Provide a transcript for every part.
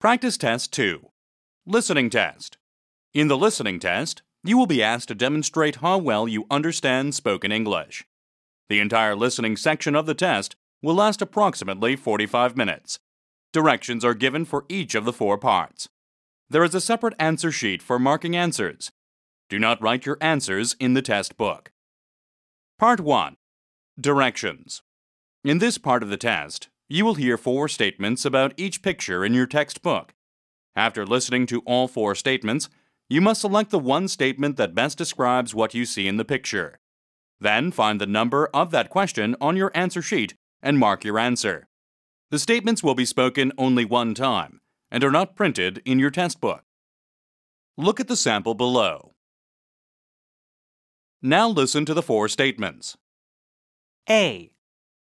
Practice Test 2. Listening Test. In the listening test, you will be asked to demonstrate how well you understand spoken English. The entire listening section of the test will last approximately 45 minutes. Directions are given for each of the 4 parts. There is a separate answer sheet for marking answers. Do not write your answers in the test book. Part 1. Directions. In this part of the test, you will hear 4 statements about each picture in your textbook. After listening to all 4 statements, you must select the one statement that best describes what you see in the picture. Then find the number of that question on your answer sheet and mark your answer. The statements will be spoken only one time and are not printed in your test book. Look at the sample below. Now listen to the 4 statements. A.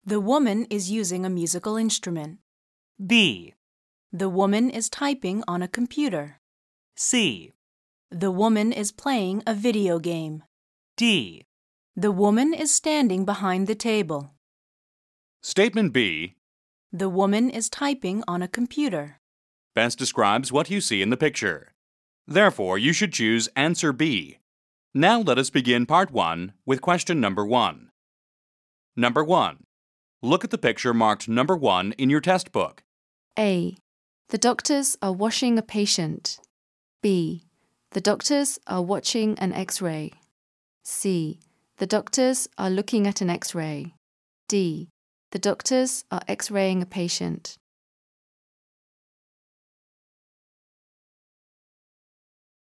The woman is using a musical instrument. B. The woman is typing on a computer. C. The woman is playing a video game. D. The woman is standing behind the table. Statement B. The woman is typing on a computer. Best describes what you see in the picture. Therefore, you should choose answer B. Now let us begin part 1 with question number 1. Number 1. Look at the picture marked number 1 in your test book. A. The doctors are washing a patient. B. The doctors are watching an X-ray. C. The doctors are looking at an X-ray. D. The doctors are X-raying a patient.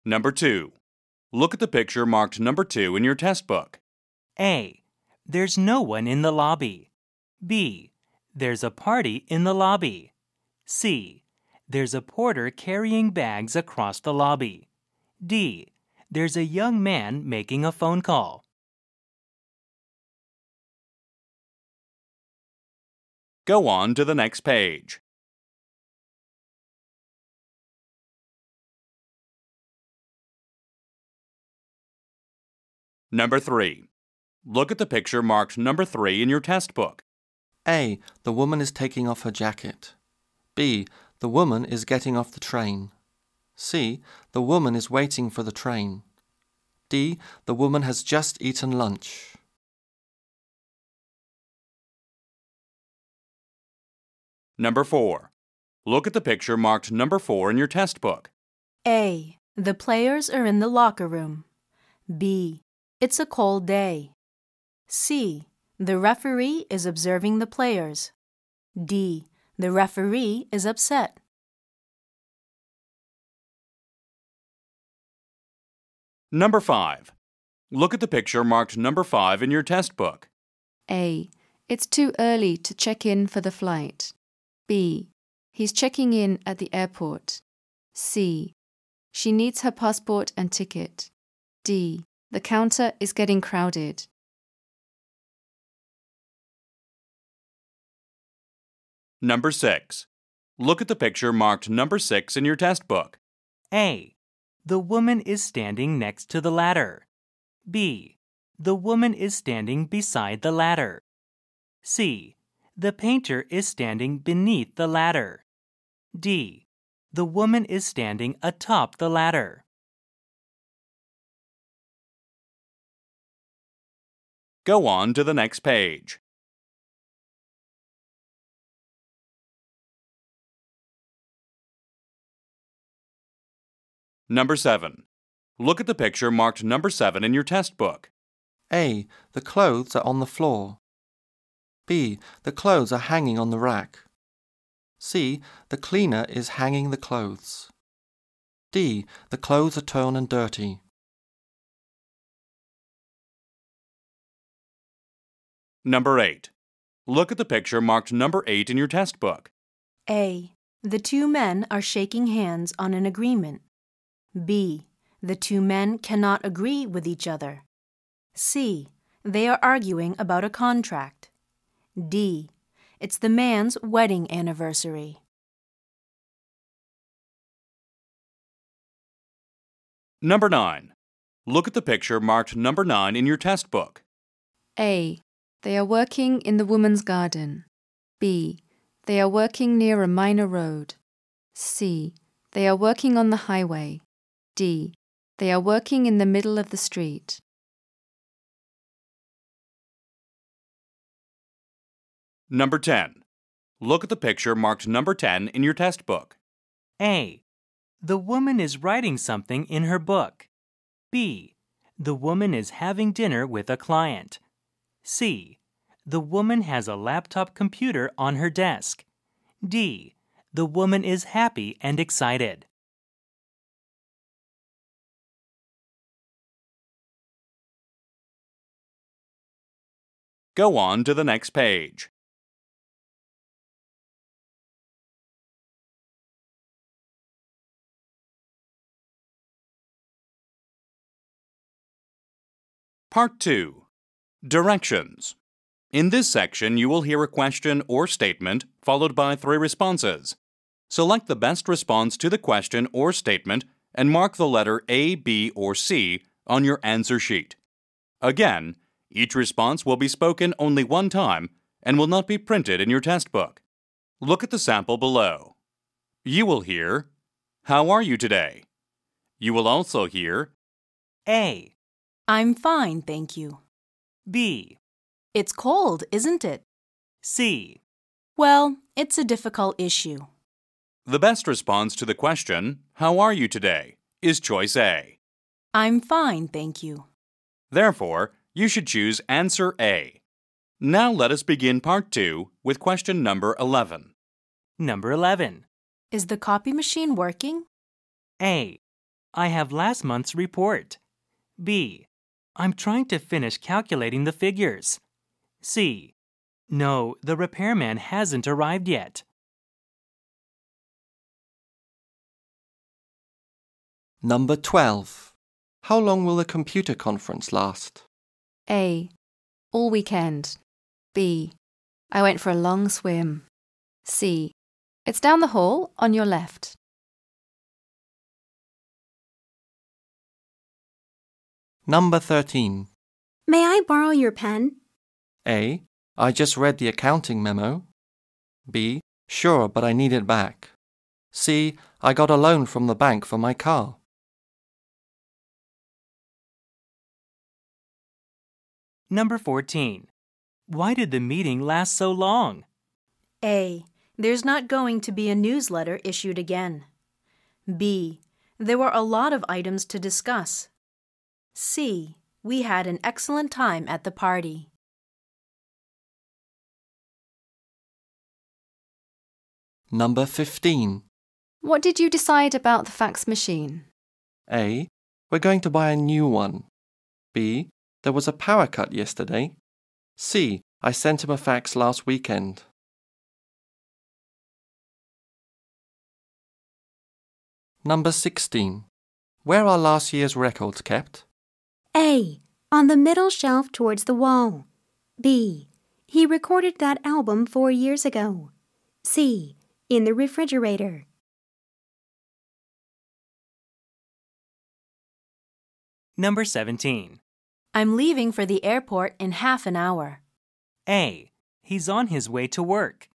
Number 2. Look at the picture marked number 2 in your test book. A. There's no one in the lobby. B. There's a party in the lobby. C. There's a porter carrying bags across the lobby. D. There's a young man making a phone call. Go on to the next page. Number 3. Look at the picture marked number 3 in your test book. A. The woman is taking off her jacket. B. The woman is getting off the train. C. The woman is waiting for the train. D. The woman has just eaten lunch. Number 4. Look at the picture marked number 4 in your test book. A. The players are in the locker room. B. It's a cold day. C. The referee is observing the players. D. The referee is upset. Number 5. Look at the picture marked number 5 in your test book. A. It's too early to check in for the flight. B. He's checking in at the airport. C. She needs her passport and ticket. D. The counter is getting crowded. Number 6. Look at the picture marked number 6 in your test book. A. The woman is standing next to the ladder. B. The woman is standing beside the ladder. C. The painter is standing beneath the ladder. D. The woman is standing atop the ladder. Go on to the next page. Number 7. Look at the picture marked number 7 in your test book. A. The clothes are on the floor. B. The clothes are hanging on the rack. C. The cleaner is hanging the clothes. D. The clothes are torn and dirty. Number 8. Look at the picture marked number 8 in your test book. A. The 2 men are shaking hands on an agreement. B. The 2 men cannot agree with each other. C. They are arguing about a contract. D. It's the man's wedding anniversary. Number 9. Look at the picture marked number 9 in your test book. A. They are working in the woman's garden. B. They are working near a minor road. C. They are working on the highway. D. They are working in the middle of the street. Number 10. Look at the picture marked number 10 in your test book. A. The woman is writing something in her book. B. The woman is having dinner with a client. C. The woman has a laptop computer on her desk. D. The woman is happy and excited. Go on to the next page. Part 2. Directions. In this section, you will hear a question or statement followed by 3 responses. Select the best response to the question or statement and mark the letter A, B, or C on your answer sheet. Again, each response will be spoken only one time and will not be printed in your test book. Look at the sample below. You will hear, "How are you today?" You will also hear, A. I'm fine, thank you. B. It's cold, isn't it? C. Well, it's a difficult issue. The best response to the question, "How are you today?" is choice A. I'm fine, thank you. Therefore, you should choose answer A. Now let us begin part 2 with question number 11. Number 11. Is the copy machine working? A. I have last month's report. B. I'm trying to finish calculating the figures. C. No, the repairman hasn't arrived yet. Number 12. How long will the computer conference last? A. All weekend. B. I went for a long swim. C. It's down the hall on your left. Number 13. May I borrow your pen? A. I just read the accounting memo. B. Sure, but I need it back. C. I got a loan from the bank for my car. Number 14. Why did the meeting last so long? A. There's not going to be a newsletter issued again. B. There were a lot of items to discuss. C. We had an excellent time at the party. Number 15. What did you decide about the fax machine? A. We're going to buy a new one. B. There was a power cut yesterday. C. I sent him a fax last weekend. Number 16. Where are last year's records kept? A. On the middle shelf towards the wall. B. He recorded that album 4 years ago. C. In the refrigerator. Number 17. I'm leaving for the airport in half an hour. A. He's on his way to work.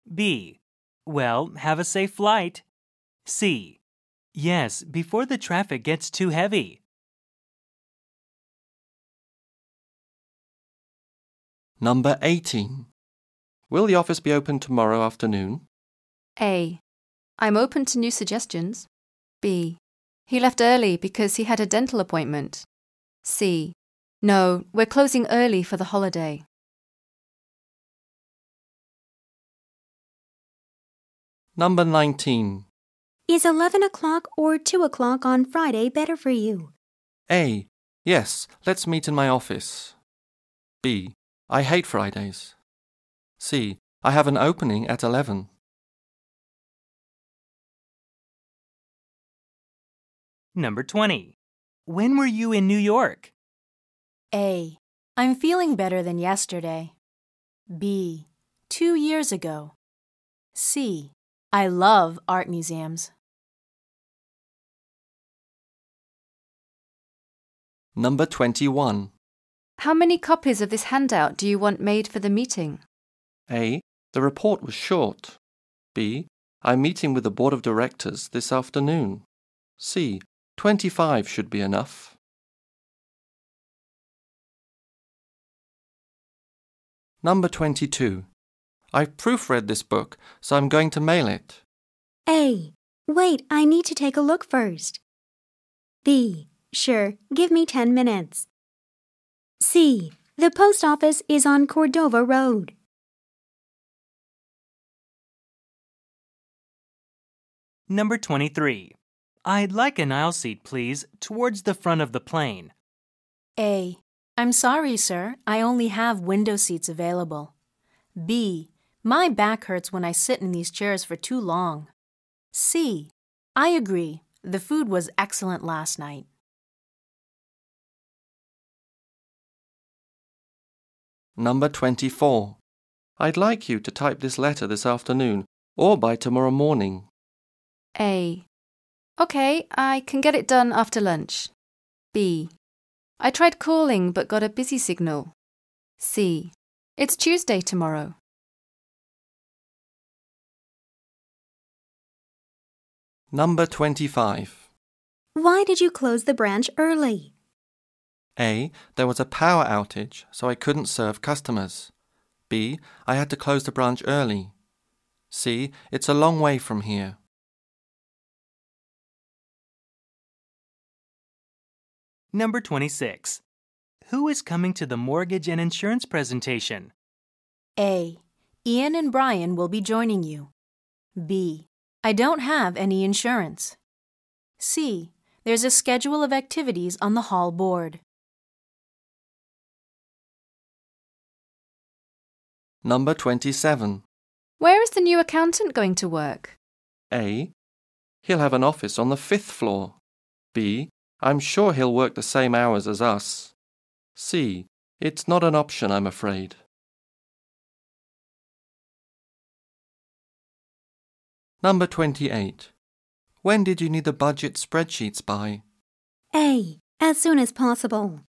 B. Well, have a safe flight. C. Yes, before the traffic gets too heavy. Number 18. Will the office be open tomorrow afternoon? A. I'm open to new suggestions. B. He left early because he had a dental appointment. C. No, we're closing early for the holiday. Number 19. Is 11 o'clock or 2 o'clock on Friday better for you? A. Yes, let's meet in my office. B. I hate Fridays. C. I have an opening at 11. Number 20. When were you in New York? A. I'm feeling better than yesterday. B. 2 years ago. C. I love art museums. Number 21. How many copies of this handout do you want made for the meeting? A. The report was short. B. I'm meeting with the board of directors this afternoon. C. 25 should be enough. Number 22. I've proofread this book, so I'm going to mail it. A. Wait, I need to take a look first. B. Sure, give me 10 minutes. C. The post office is on Cordova Road. Number 23. I'd like an aisle seat, please, towards the front of the plane. A. I'm sorry, sir. I only have window seats available. B. My back hurts when I sit in these chairs for too long. C. I agree. The food was excellent last night. Number 24. I'd like you to type this letter this afternoon or by tomorrow morning. A. Okay, I can get it done after lunch. B. I tried calling but got a busy signal. C. It's Tuesday tomorrow. Number 25. Why did you close the branch early? A. There was a power outage, so I couldn't serve customers. B. I had to close the branch early. C. It's a long way from here. Number 26. Who is coming to the mortgage and insurance presentation? A. Ian and Brian will be joining you. B. I don't have any insurance. C. There's a schedule of activities on the hall board. Number 27. Where is the new accountant going to work? A. He'll have an office on the 5th floor. B. I'm sure he'll work the same hours as us. C. It's not an option, I'm afraid. Number 28. When did you need the budget spreadsheets by? A. As soon as possible.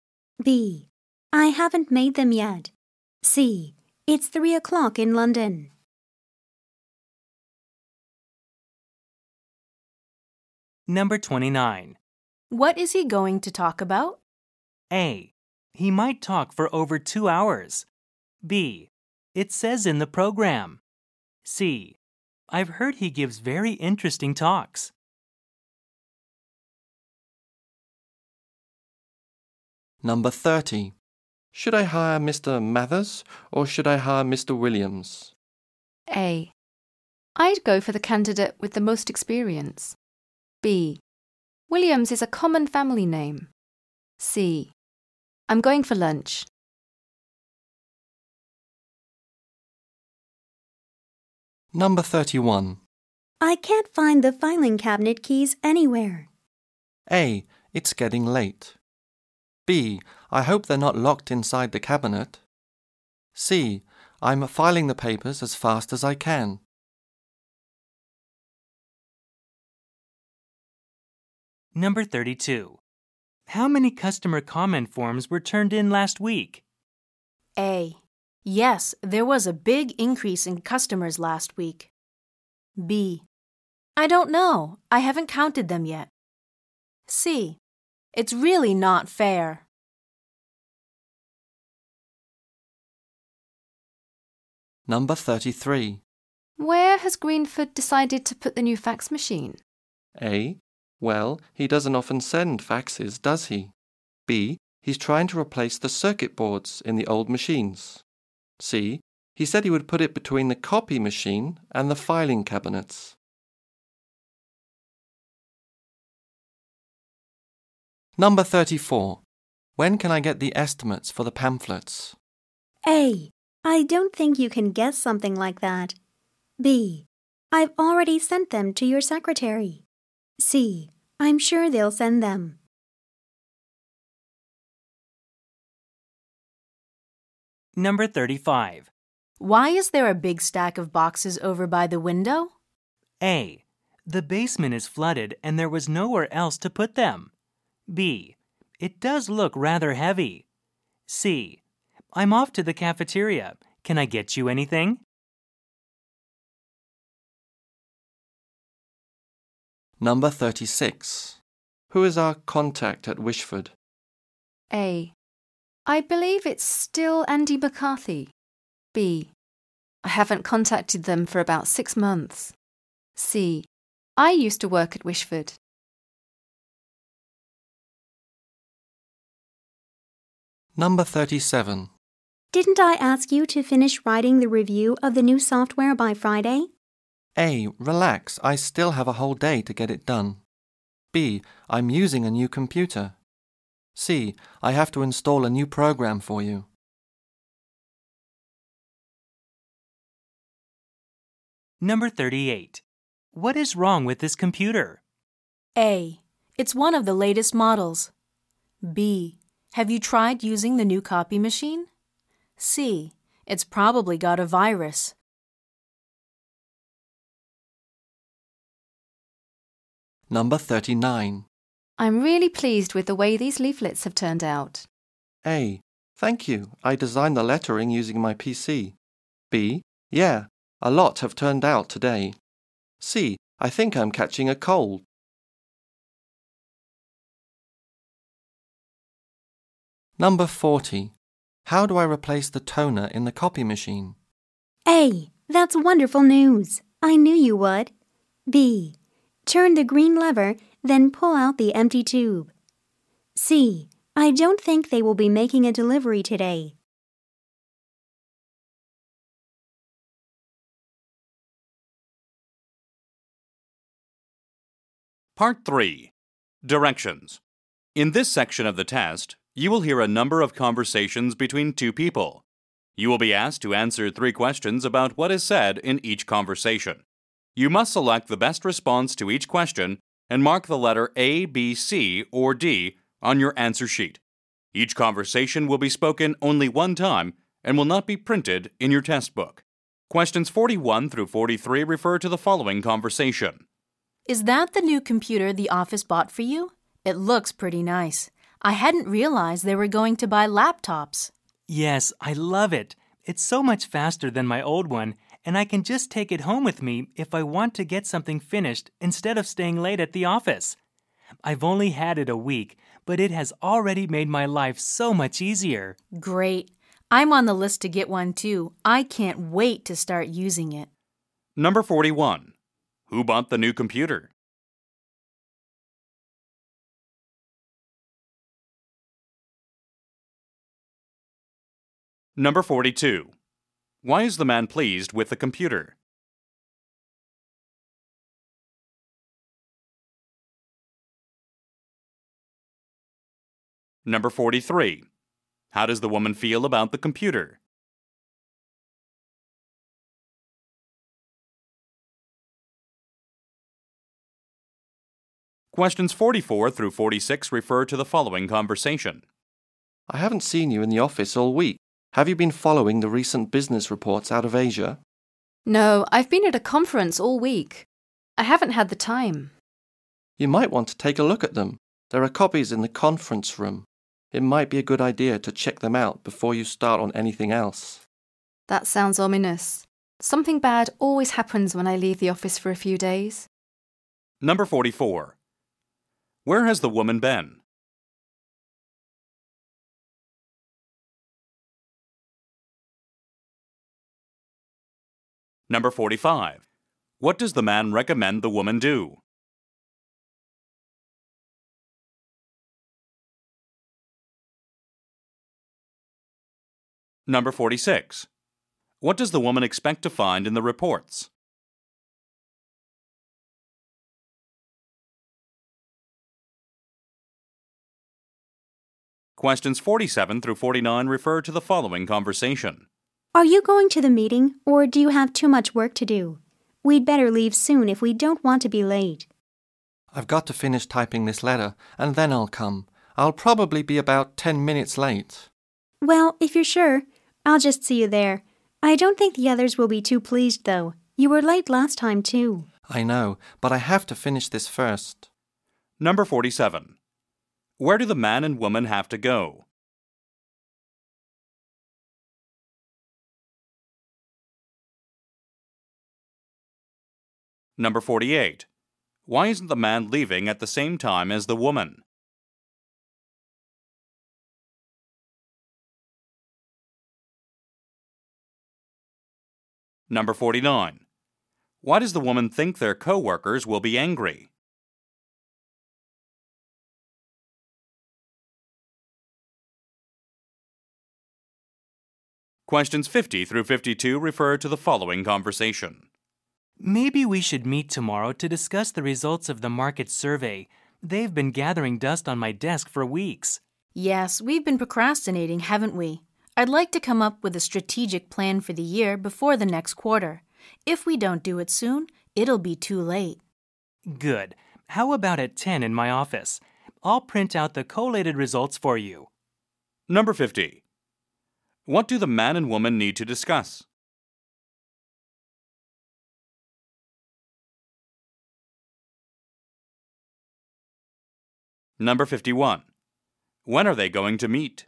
B. I haven't made them yet. C. It's 3 o'clock in London. Number 29. What is he going to talk about? A. He might talk for over 2 hours. B. It says in the program. C. I've heard he gives very interesting talks. Number 30. Should I hire Mr. Mathers or should I hire Mr. Williams? A. I'd go for the candidate with the most experience. B. Williams is a common family name. C. I'm going for lunch. Number 31. I can't find the filing cabinet keys anywhere. A. It's getting late. B. I hope they're not locked inside the cabinet. C. I'm filing the papers as fast as I can. Number 32. How many customer comment forms were turned in last week? A. Yes, there was a big increase in customers last week. B. I don't know. I haven't counted them yet. C. It's really not fair. Number 33. Where has Greenford decided to put the new fax machine? A. Well, he doesn't often send faxes, does he? B. He's trying to replace the circuit boards in the old machines. C. He said he would put it between the copy machine and the filing cabinets. Number 34. When can I get the estimates for the pamphlets? A. I don't think you can guess something like that. B. I've already sent them to your secretary. C. I'm sure they'll send them. Number 35. Why is there a big stack of boxes over by the window? A. The basement is flooded and there was nowhere else to put them. B. It does look rather heavy. C. I'm off to the cafeteria. Can I get you anything? Number 36. Who is our contact at Wishford? A. I believe it's still Andy McCarthy. B. I haven't contacted them for about 6 months. C. I used to work at Wishford. Number 37. Didn't I ask you to finish writing the review of the new software by Friday? A. Relax, I still have a whole day to get it done. B. I'm using a new computer. C. I have to install a new program for you. Number 38. What is wrong with this computer? A. It's one of the latest models. B. Have you tried using the new copy machine? C. It's probably got a virus. Number 39. I'm really pleased with the way these leaflets have turned out. A. Thank you, I designed the lettering using my PC. B. Yeah, a lot have turned out today. C. I think I'm catching a cold. Number 40. How do I replace the toner in the copy machine? A. That's wonderful news. I knew you would. B. Turn the green lever, then pull out the empty tube. C. I don't think they will be making a delivery today. Part 3. Directions. In this section of the test, you will hear a number of conversations between two people. You will be asked to answer 3 questions about what is said in each conversation. You must select the best response to each question and mark the letter A, B, C, or D on your answer sheet. Each conversation will be spoken only one time and will not be printed in your test book. Questions 41 through 43 refer to the following conversation. Is that the new computer the office bought for you? It looks pretty nice. I hadn't realized they were going to buy laptops. Yes, I love it. It's so much faster than my old one, and I can just take it home with me if I want to get something finished instead of staying late at the office. I've only had it a week, but it has already made my life so much easier. Great. I'm on the list to get one too. I can't wait to start using it. Number 41. Who bought the new computer? Number 42. Why is the man pleased with the computer? Number 43. How does the woman feel about the computer? Questions 44 through 46 refer to the following conversation. I haven't seen you in the office all week. Have you been following the recent business reports out of Asia? No, I've been at a conference all week. I haven't had the time. You might want to take a look at them. There are copies in the conference room. It might be a good idea to check them out before you start on anything else. That sounds ominous. Something bad always happens when I leave the office for a few days. Number 44. Where has the woman been? Number 45. What does the man recommend the woman do? Number 46. What does the woman expect to find in the reports? Questions 47 through 49 refer to the following conversation. Are you going to the meeting, or do you have too much work to do? We'd better leave soon if we don't want to be late. I've got to finish typing this letter, and then I'll come. I'll probably be about 10 minutes late. Well, if you're sure, I'll just see you there. I don't think the others will be too pleased, though. You were late last time, too. I know, but I have to finish this first. Number 47. Where do the man and woman have to go? Number 48. Why isn't the man leaving at the same time as the woman? Number 49. Why does the woman think their co-workers will be angry? Questions 50 through 52 refer to the following conversation. Maybe we should meet tomorrow to discuss the results of the market survey. They've been gathering dust on my desk for weeks. Yes, we've been procrastinating, haven't we? I'd like to come up with a strategic plan for the year before the next quarter. If we don't do it soon, it'll be too late. Good. How about at 10 in my office? I'll print out the collated results for you. Number 50. What do the man and woman need to discuss? Number 51. When are they going to meet?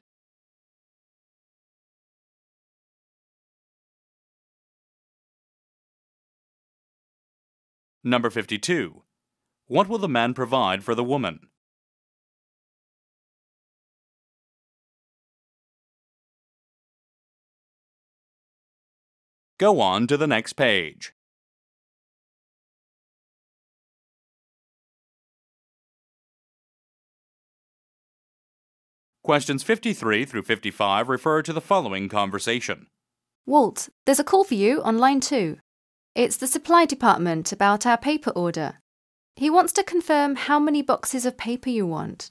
Number 52. What will the man provide for the woman? Go on to the next page. Questions 53 through 55 refer to the following conversation. Walt, there's a call for you on line 2. It's the supply department about our paper order. He wants to confirm how many boxes of paper you want.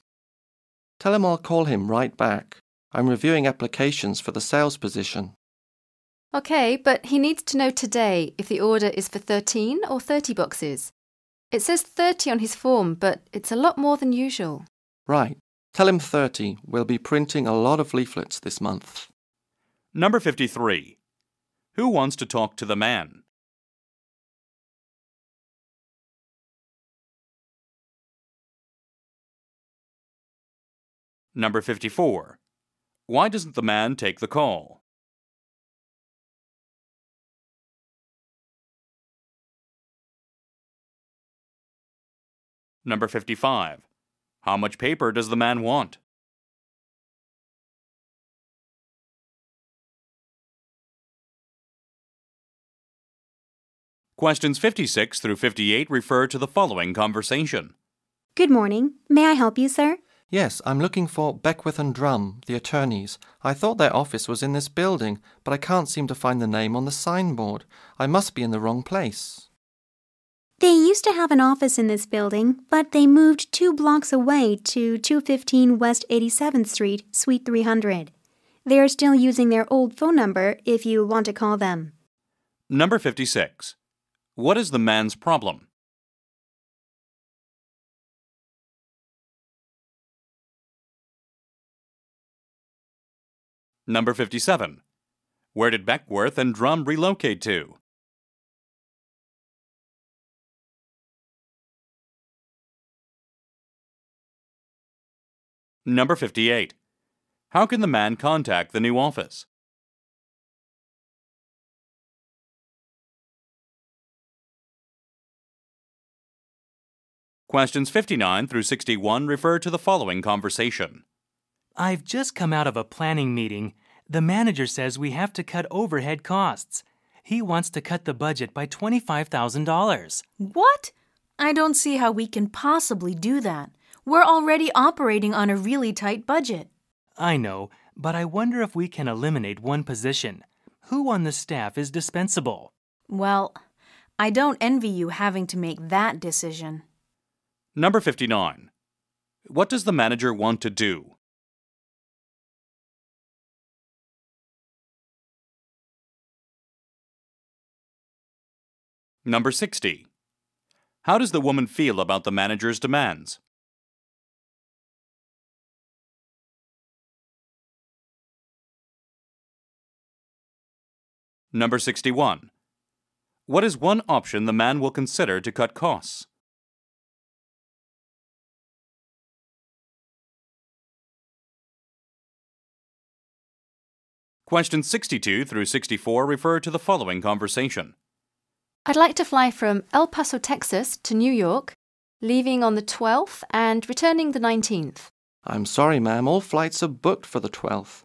Tell him I'll call him right back. I'm reviewing applications for the sales position. Okay, but he needs to know today if the order is for 13 or 30 boxes. It says 30 on his form, but it's a lot more than usual. Right. Tell him 30. We'll be printing a lot of leaflets this month. Number 53. Who wants to talk to the man? Number 54. Why doesn't the man take the call? Number 55. How much paper does the man want? Questions 56 through 58 refer to the following conversation. Good morning. May I help you, sir? Yes, I'm looking for Beckwith and Drum, the attorneys. I thought their office was in this building, but I can't seem to find the name on the signboard. I must be in the wrong place. They used to have an office in this building, but they moved 2 blocks away to 215 West 87th Street, Suite 300. They are still using their old phone number if you want to call them. Number 56. What is the man's problem? Number 57. Where did Beckwith and Drum relocate to? Number 58. How can the man contact the new office? Questions 59 through 61 refer to the following conversation. I've just come out of a planning meeting. The manager says we have to cut overhead costs. He wants to cut the budget by $25,000. What? I don't see how we can possibly do that. We're already operating on a really tight budget. I know, but I wonder if we can eliminate one position. Who on the staff is dispensable? Well, I don't envy you having to make that decision. Number 59. What does the manager want to do? Number 60. How does the woman feel about the manager's demands? Number 61. What is one option the man will consider to cut costs? Questions 62 through 64 refer to the following conversation. I'd like to fly from El Paso, Texas to New York leaving on the 12th and returning the 19th. I'm sorry, ma'am, all flights are booked for the 12th.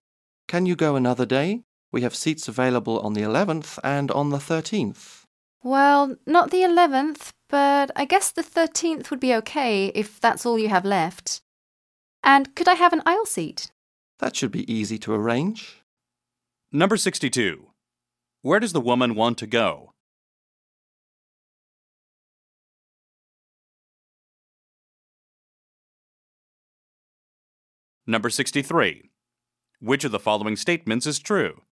Can you go another day? We have seats available on the 11th and on the 13th. Well, not the 11th, but I guess the 13th would be okay if that's all you have left. And could I have an aisle seat? That should be easy to arrange. Number 62. Where does the woman want to go? Number 63. Which of the following statements is true?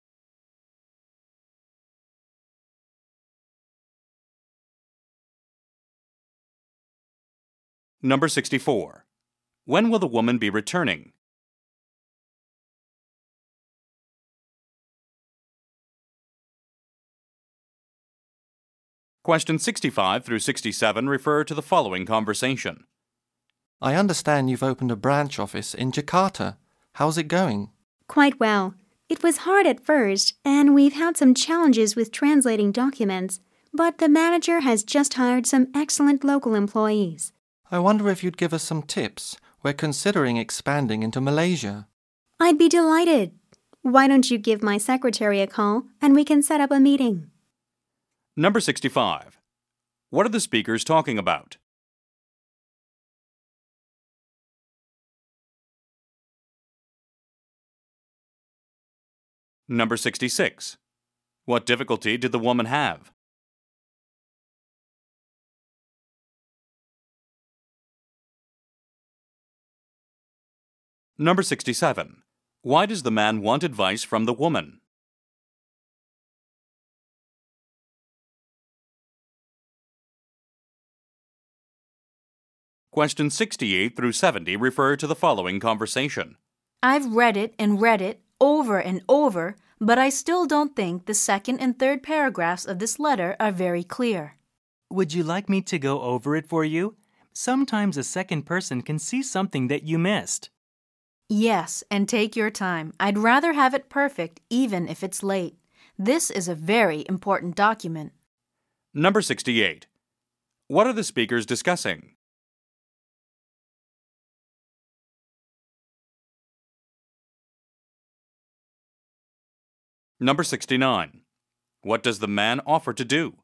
Number 64. When will the woman be returning? Questions 65 through 67 refer to the following conversation. I understand you've opened a branch office in Jakarta. How's it going? Quite well. It was hard at first, and we've had some challenges with translating documents, but the manager has just hired some excellent local employees. I wonder if you'd give us some tips. We're considering expanding into Malaysia. I'd be delighted. Why don't you give my secretary a call, and we can set up a meeting? Number 65. What are the speakers talking about? Number 66. What difficulty did the woman have? Number 67. Why does the man want advice from the woman? Questions 68 through 70 refer to the following conversation. I've read it over and over, but I still don't think the second and third paragraphs of this letter are very clear. Would you like me to go over it for you? Sometimes a second person can see something that you missed. Yes, and take your time. I'd rather have it perfect, even if it's late. This is a very important document. Number 68. What are the speakers discussing? Number 69. What does the man offer to do?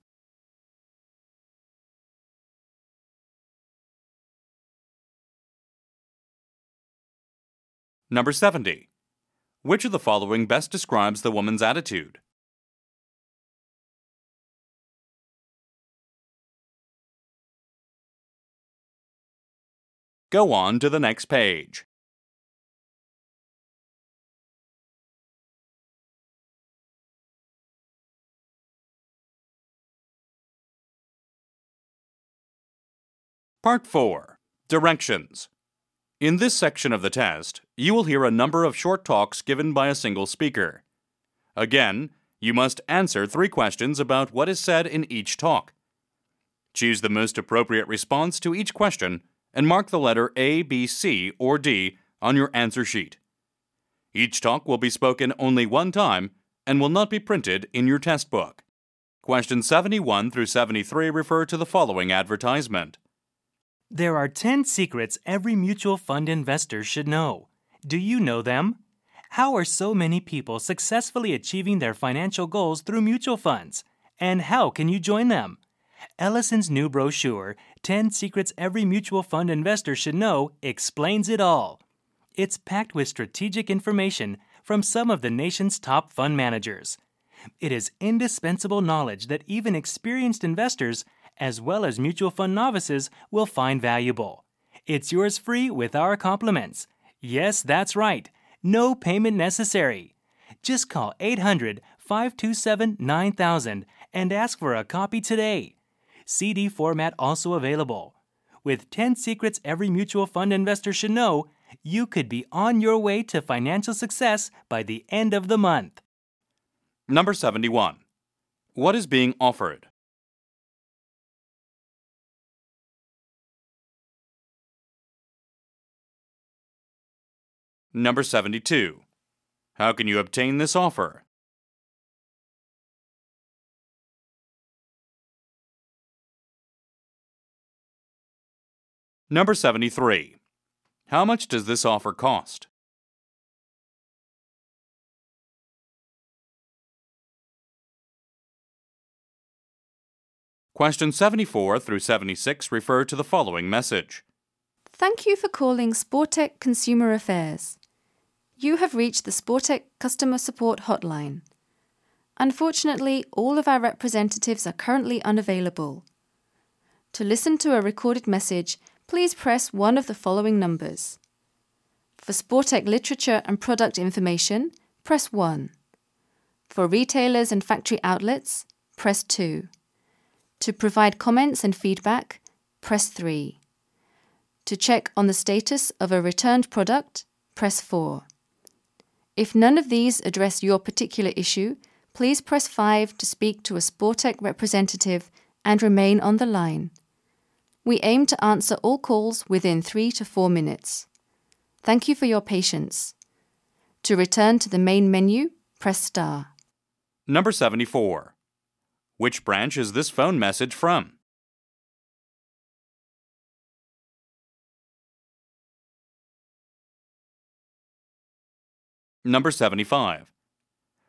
Number 70. Which of the following best describes the woman's attitude? Go on to the next page. Part 4. Directions. In this section of the test, you will hear a number of short talks given by a single speaker. Again, you must answer 3 questions about what is said in each talk. Choose the most appropriate response to each question and mark the letter A, B, C, or D on your answer sheet. Each talk will be spoken only one time and will not be printed in your test book. Questions 71 through 73 refer to the following advertisement. There are 10 secrets every mutual fund investor should know. Do you know them? How are so many people successfully achieving their financial goals through mutual funds? And how can you join them? Ellison's new brochure, 10 Secrets Every Mutual Fund Investor Should Know, explains it all. It's packed with strategic information from some of the nation's top fund managers. It is indispensable knowledge that even experienced investors, as well as mutual fund novices, will find valuable. It's yours free with our compliments. Yes, that's right. No payment necessary. Just call 800-527-9000 and ask for a copy today. CD format also available. With 10 secrets every mutual fund investor should know, you could be on your way to financial success by the end of the month. Number 71. What is being offered? Number 72. How can you obtain this offer? Number 73. How much does this offer cost? Questions 74 through 76 refer to the following message. Thank you for calling Sportec Consumer Affairs. You have reached the Sportec Customer Support Hotline. Unfortunately, all of our representatives are currently unavailable. To listen to a recorded message, please press one of the following numbers. For Sportec literature and product information, press 1. For retailers and factory outlets, press 2. To provide comments and feedback, press 3. To check on the status of a returned product, press 4. If none of these address your particular issue, please press 5 to speak to a Sportec representative and remain on the line. We aim to answer all calls within 3 to 4 minutes. Thank you for your patience. To return to the main menu, press star. Number 74. Which branch is this phone message from? Number 75.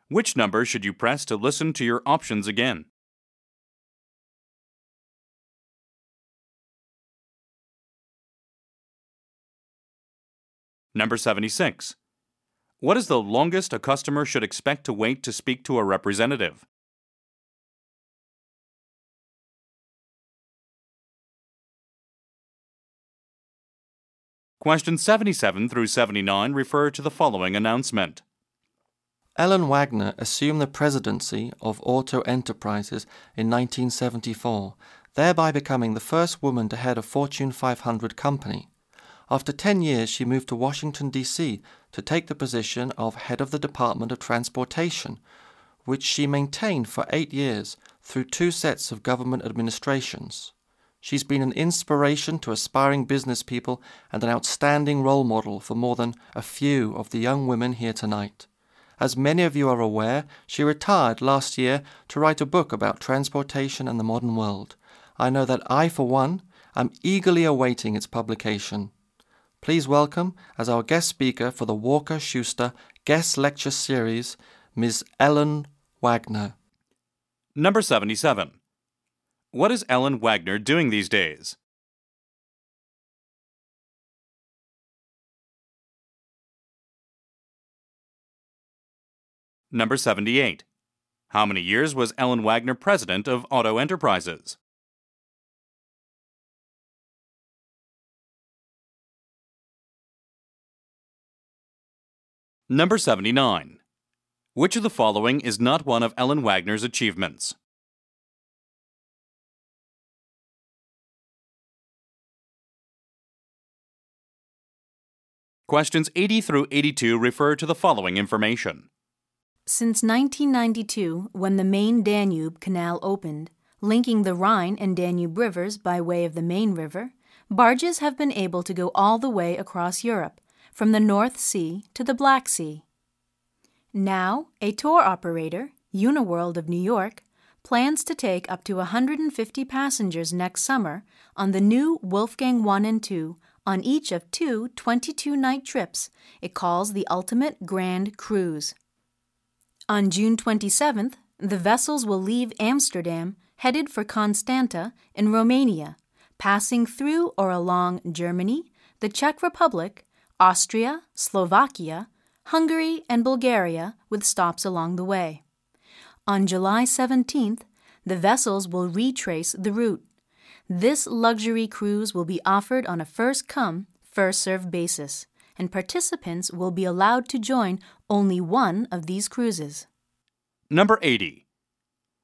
Which number should you press to listen to your options again? Number 76. What is the longest a customer should expect to wait to speak to a representative? Questions 77 through 79 refer to the following announcement. Ellen Wagner assumed the presidency of Auto Enterprises in 1974, thereby becoming the first woman to head a Fortune 500 company. After 10 years, she moved to Washington, D.C. to take the position of head of the Department of Transportation, which she maintained for 8 years through 2 sets of government administrations. She's been an inspiration to aspiring business people and an outstanding role model for more than a few of the young women here tonight. As many of you are aware, she retired last year to write a book about transportation and the modern world. I know that I, for one, am eagerly awaiting its publication. Please welcome, as our guest speaker for the Walker-Schuster Guest Lecture Series, Ms. Ellen Wagner. Number 77. What is Ellen Wagner doing these days? Number 78. How many years was Ellen Wagner president of Auto Enterprises? Number 79. Which of the following is not one of Ellen Wagner's achievements? Questions 80 through 82 refer to the following information. Since 1992, when the main Danube Canal opened, linking the Rhine and Danube rivers by way of the main river, barges have been able to go all the way across Europe, from the North Sea to the Black Sea. Now, a tour operator, Uniworld of New York, plans to take up to 150 passengers next summer on the new Wolfgang 1 and 2 on each of 2 22-night trips it calls the Ultimate Grand Cruise. On June 27th, the vessels will leave Amsterdam headed for Constanta in Romania, passing through or along Germany, the Czech Republic, Austria, Slovakia, Hungary, and Bulgaria with stops along the way. On July 17th, the vessels will retrace the route. This luxury cruise will be offered on a first-come, first-served basis, and participants will be allowed to join only one of these cruises. Number 80.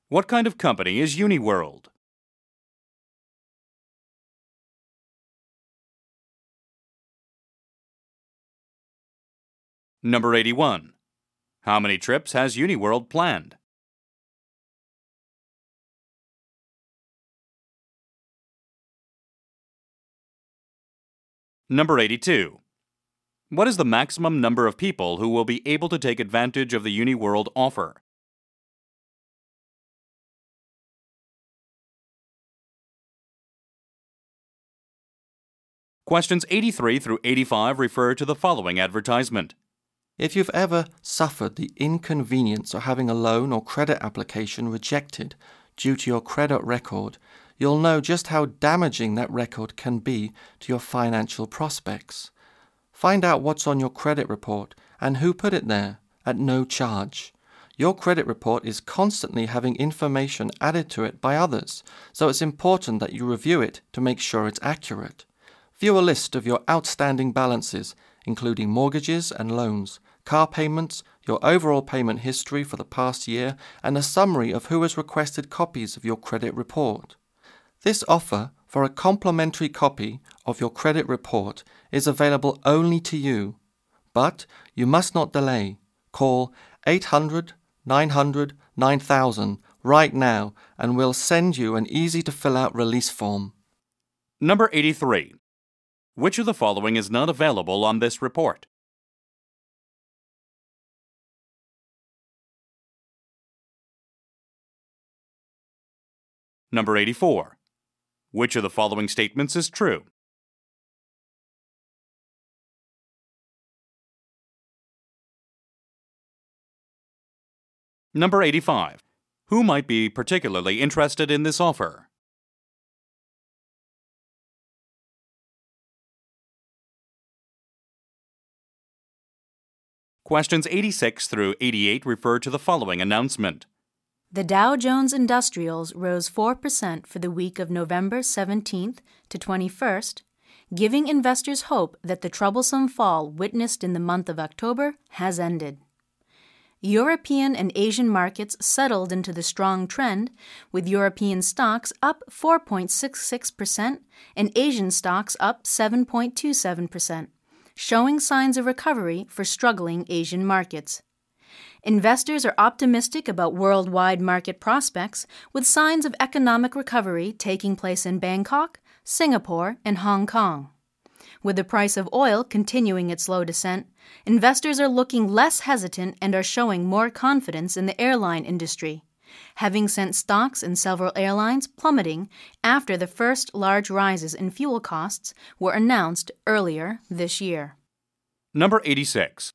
What kind of company is Uniworld? Number 81. How many trips has Uniworld planned? Number 82. What is the maximum number of people who will be able to take advantage of the Uniworld offer? Questions 83 through 85 refer to the following advertisement. If you've ever suffered the inconvenience of having a loan or credit application rejected due to your credit record, you'll know just how damaging that record can be to your financial prospects. Find out what's on your credit report and who put it there at no charge. Your credit report is constantly having information added to it by others, so it's important that you review it to make sure it's accurate. View a list of your outstanding balances, including mortgages and loans, car payments, your overall payment history for the past year, and a summary of who has requested copies of your credit report. This offer for a complimentary copy of your credit report is available only to you, but you must not delay. Call 800-900-9000 right now and we'll send you an easy-to-fill-out release form. Number 83. Which of the following is not available on this report? Number 84. Which of the following statements is true? Number 85. Who might be particularly interested in this offer? Questions 86 through 88 refer to the following announcement. The Dow Jones Industrials rose 4% for the week of November 17th to 21st, giving investors hope that the troublesome fall witnessed in the month of October has ended. European and Asian markets settled into the strong trend, with European stocks up 4.66% and Asian stocks up 7.27%, showing signs of recovery for struggling Asian markets. Investors are optimistic about worldwide market prospects, with signs of economic recovery taking place in Bangkok, Singapore, and Hong Kong. With the price of oil continuing its slow descent, investors are looking less hesitant and are showing more confidence in the airline industry, having sent stocks in several airlines plummeting after the first large rises in fuel costs were announced earlier this year. Number 86.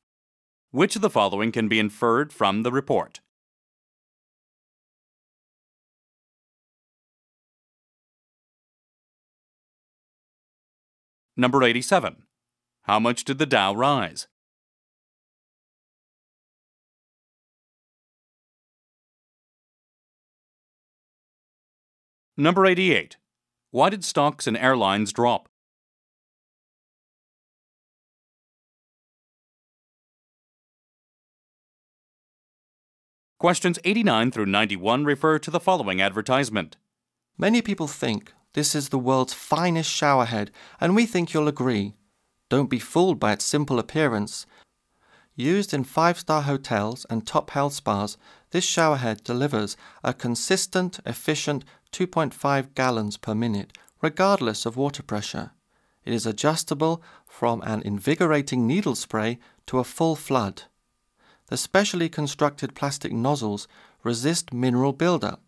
Which of the following can be inferred from the report? Number 87. How much did the Dow rise? Number 88. Why did stocks and airlines drop? Questions 89 through 91 refer to the following advertisement. Many people think this is the world's finest showerhead, and we think you'll agree. Don't be fooled by its simple appearance. Used in 5-star hotels and top health spas, this showerhead delivers a consistent, efficient 2.5 gallons per minute, regardless of water pressure. It is adjustable from an invigorating needle spray to a full flood. The specially constructed plastic nozzles resist mineral buildup.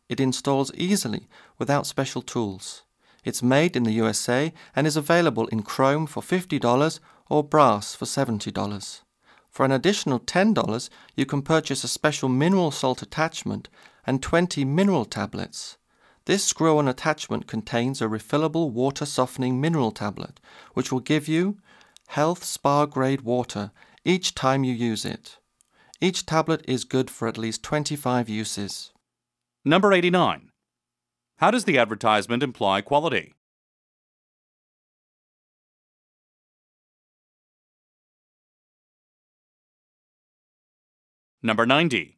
It installs easily without special tools. It's made in the USA and is available in chrome for $50 or brass for $70. For an additional $10, you can purchase a special mineral salt attachment and 20 mineral tablets. This screw-on attachment contains a refillable water-softening mineral tablet, which will give you health spa-grade water each time you use it. Each tablet is good for at least 25 uses. Number 89. How does the advertisement imply quality? Number 90.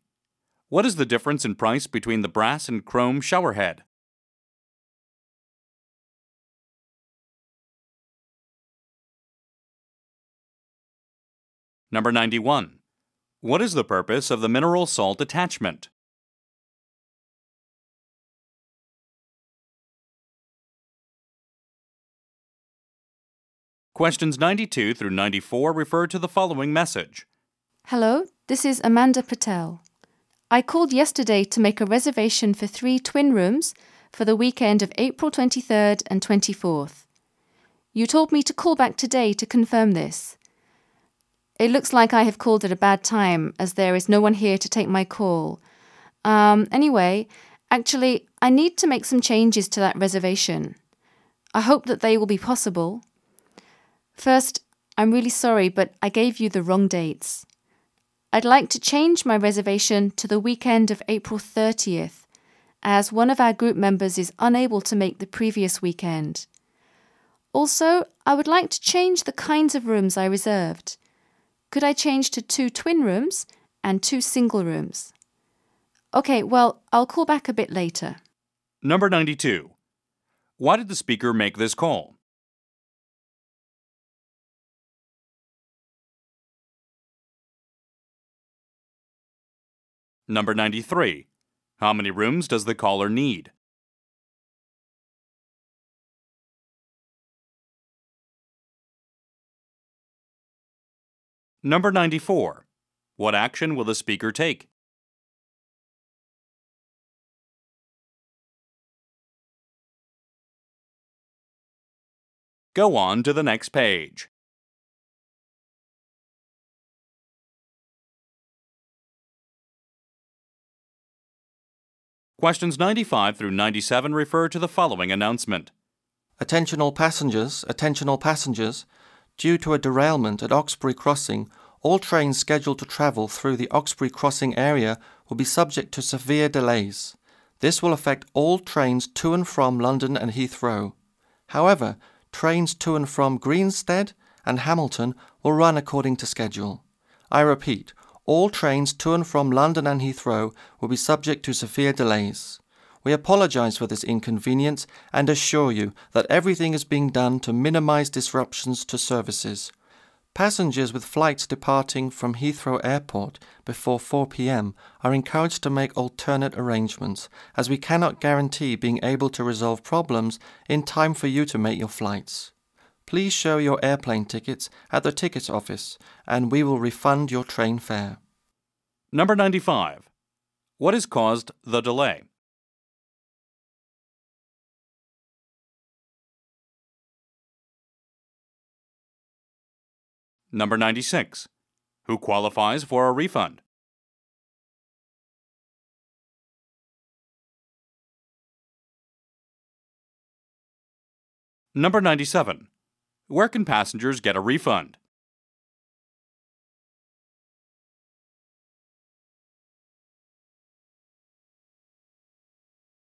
What is the difference in price between the brass and chrome showerhead? Number 91. What is the purpose of the mineral salt attachment? Questions 92 through 94 refer to the following message. Hello, this is Amanda Patel. I called yesterday to make a reservation for 3 twin rooms for the weekend of April 23rd and 24th. You told me to call back today to confirm this. It looks like I have called at a bad time as there is no one here to take my call. Anyway, actually, I need to make some changes to that reservation. I hope that they will be possible. First, I'm really sorry, but I gave you the wrong dates. I'd like to change my reservation to the weekend of April 30th, as one of our group members is unable to make the previous weekend. Also, I would like to change the kinds of rooms I reserved. Could I change to 2 twin rooms and 2 single rooms? Okay, well, I'll call back a bit later. Number 92. Why did the speaker make this call? Number 93. How many rooms does the caller need? Number 94. What action will the speaker take? Go on to the next page. Questions 95 through 97 refer to the following announcement. Attention all passengers, attention all passengers. Due to a derailment at Oxbury Crossing, all trains scheduled to travel through the Oxbury Crossing area will be subject to severe delays. This will affect all trains to and from London and Heathrow. However, trains to and from Greenstead and Hamilton will run according to schedule. I repeat, all trains to and from London and Heathrow will be subject to severe delays. We apologise for this inconvenience and assure you that everything is being done to minimise disruptions to services. Passengers with flights departing from Heathrow Airport before 4 p.m. are encouraged to make alternate arrangements, as we cannot guarantee being able to resolve problems in time for you to make your flights. Please show your airplane tickets at the ticket office and we will refund your train fare. Number 95. What has caused the delay? Number 96. Who qualifies for a refund? Number 97. Where can passengers get a refund?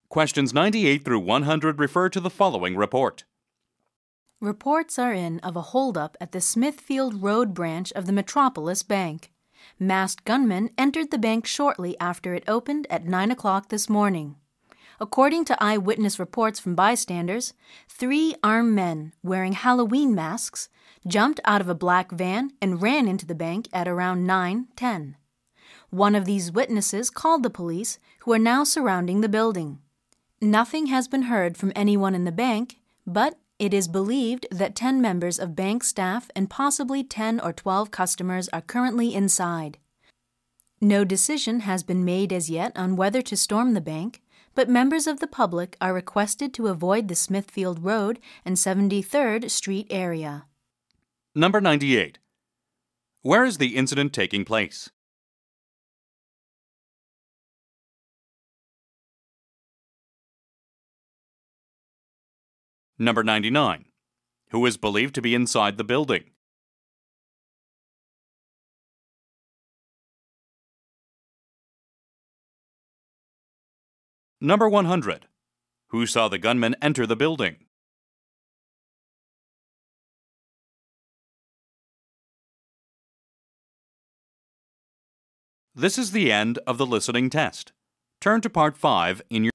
Questions 98 through 100 refer to the following report. Reports are in of a holdup at the Smithfield Road branch of the Metropolis Bank. Masked gunmen entered the bank shortly after it opened at 9 o'clock this morning. According to eyewitness reports from bystanders, 3 armed men wearing Halloween masks jumped out of a black van and ran into the bank at around 9:10. One of these witnesses called the police, who are now surrounding the building. Nothing has been heard from anyone in the bank, but it is believed that 10 members of bank staff and possibly 10 or 12 customers are currently inside. No decision has been made as yet on whether to storm the bank, but members of the public are requested to avoid the Smithfield Road and 73rd Street area. Number 98. Where is the incident taking place? Number 99. Who is believed to be inside the building? Number 100. Who saw the gunman enter the building? This is the end of the listening test. Turn to part 5 in your